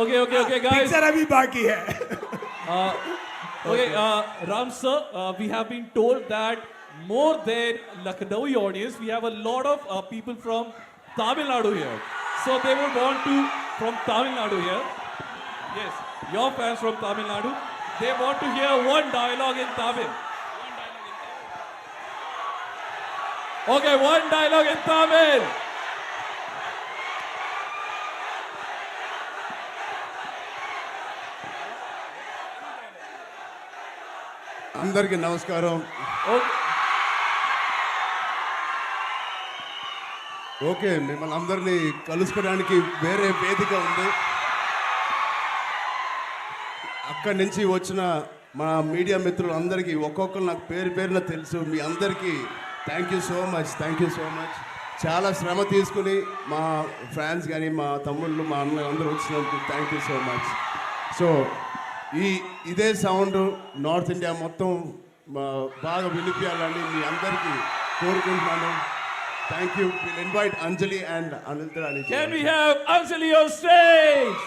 Okay, guys. Picture अभी बाकी है. Okay, Ram sir, we have been told that more than Lucknowi audience, we have a lot of people from Tamil Nadu here. So they would want to, from Tamil Nadu here. Yes, your fans from Tamil Nadu. They want to hear one dialogue in Tamil. Okay, one dialogue in Tamil. అందరికీ నమస్కారం. Okay. Okay, మిమ్మల్ని అందరినీ కలుసుకోవడానికి వేరే వేదిక ఉంది. అక్కడి నుంచి వచ్చిన మా మీడియా మిత్రులు అందరికీ ఒక్కొక్కరు నాకు పేరున తెలుసు. మీ అందరికీ థ్యాంక్ యూ సో మచ్. చాలా శ్రమ తీసుకుని మా ఫ్యాన్స్ కానీ మా తమ్ముళ్ళు మా అన్న అందరూ వచ్చినందుకు thank you so much. So ఇదే సౌండ్ నార్త్ ఇండియా మొత్తం బాగా వినిపించాలని మీ అందరికీ కోరుకుంటున్నాను. Thank you. Will invite Anjali and Anil. Can we have Anjali on stage?